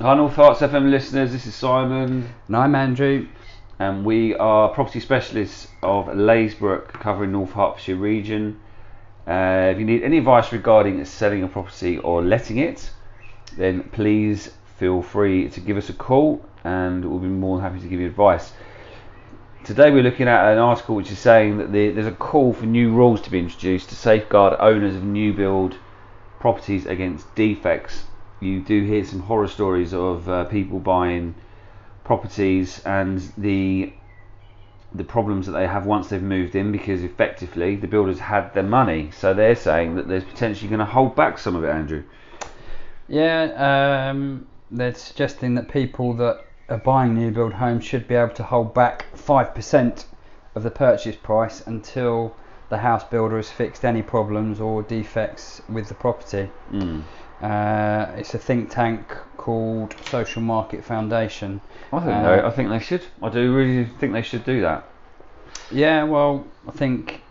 Hi North Herts FM listeners, this is Simon. And I'm Andrew. And we are property specialists of Leysbrook, covering North Hertfordshire region. If you need any advice regarding selling a property or letting it, then please feel free to give us a call and we'll be more than happy to give you advice. Today we're looking at an article which is saying that there's a call for new rules to be introduced to safeguard owners of new build properties against defects. You do hear some horror stories of people buying properties and the problems that they have once they've moved in, because effectively the builders had their money, so they're saying that there's potentially going to hold back some of it, Andrew. Yeah, they're suggesting that people that are buying new build homes should be able to hold back 5% of the purchase price until the house builder has fixed any problems or defects with the property. It's a think tank called Social Market Foundation. I think they should. I do really think they should do that. Yeah, well, I think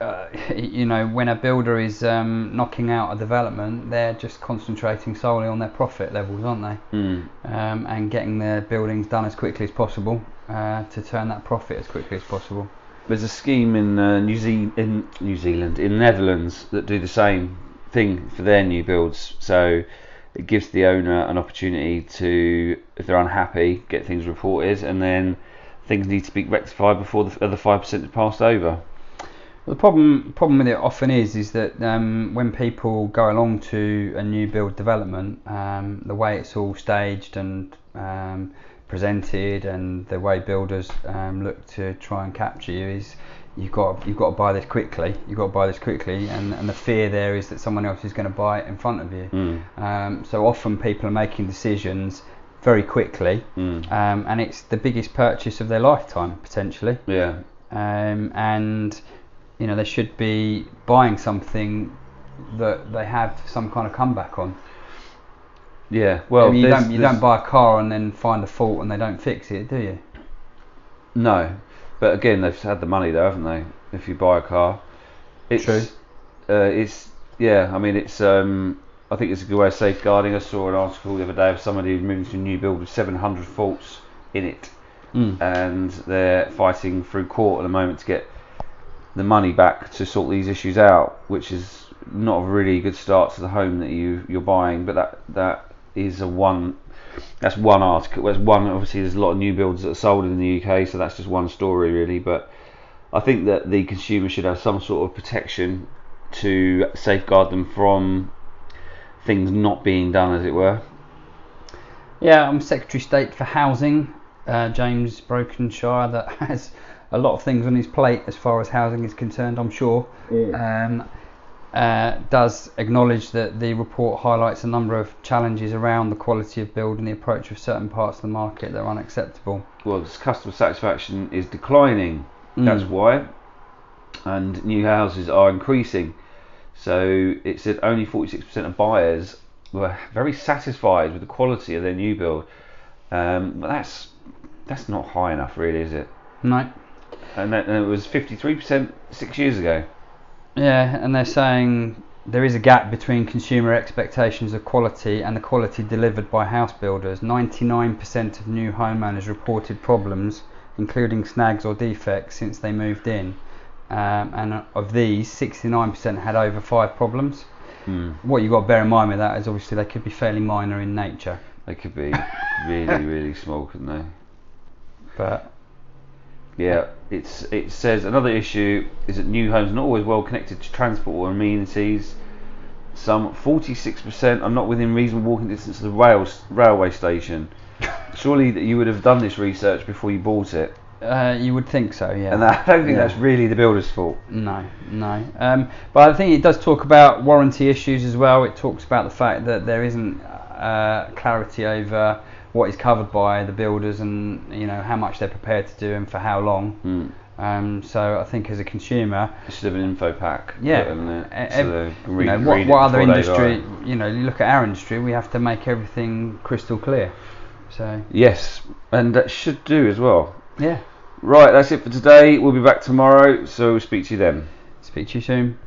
when a builder is knocking out a development, they're just concentrating solely on their profit levels, aren't they? And getting their buildings done as quickly as possible to turn that profit as quickly as possible. There's a scheme in New Zealand, in Netherlands, that do the same thing for their new builds. So it gives the owner an opportunity to, if they're unhappy, get things reported, and then things need to be rectified before the other 5% is passed over. Well, the problem with it often is that when people go along to a new build development, the way it's all staged and presented, and the way builders look to try and capture you is you've got to buy this quickly. And the fear there is that someone else is going to buy it in front of you. So often people are making decisions very quickly, and it's the biggest purchase of their lifetime potentially. Yeah. And they should be buying something that they have some kind of comeback on. Yeah, well, you don't buy a car and then find a fault and they don't fix it, do you? No, but again, they've had the money though, haven't they? If you buy a car, it's true. I think it's a good way of safeguarding. I saw an article the other day of somebody who's moving to a new build with 700 faults in it, and they're fighting through court at the moment to get the money back to sort these issues out, which is not a really good start to the home that you're buying. But that's one article. There's one, obviously there's a lot of new builds that are sold in the UK, so that's just one story really. But I think that the consumer should have some sort of protection to safeguard them from things not being done, as it were. Yeah, I'm Secretary of State for Housing, James Brokenshire, that has a lot of things on his plate as far as housing is concerned, I'm sure. Does acknowledge that the report highlights a number of challenges around the quality of build and the approach of certain parts of the market that are unacceptable. Well, customer satisfaction is declining, that's why, and new houses are increasing. So it said only 46% of buyers were very satisfied with the quality of their new build, but that's not high enough really, is it? No. And it was 53% 6 years ago. Yeah, and they're saying there is a gap between consumer expectations of quality and the quality delivered by house builders. 99% of new homeowners reported problems, including snags or defects, since they moved in. And of these, 69% had over 5 problems. What you've got to bear in mind with that is obviously they could be fairly minor in nature. They could be really, really small, couldn't they? But yeah, it says another issue is that new homes are not always well connected to transport or amenities. Some 46% are not within reasonable walking distance of the railway station. Surely that you would have done this research before you bought it. You would think so, yeah. And I don't think that's really the builder's fault. No. But I think it does talk about warranty issues as well. It talks about the fact that there isn't clarity over what is covered by the builders and how much they're prepared to do and for how long. So I think as a consumer, you should have an info pack. Yeah. What other industry? You look at our industry, we have to make everything crystal clear. So yes, and that should do as well. Yeah. Right, that's it for today. We'll be back tomorrow, so we'll speak to you then. Speak to you soon.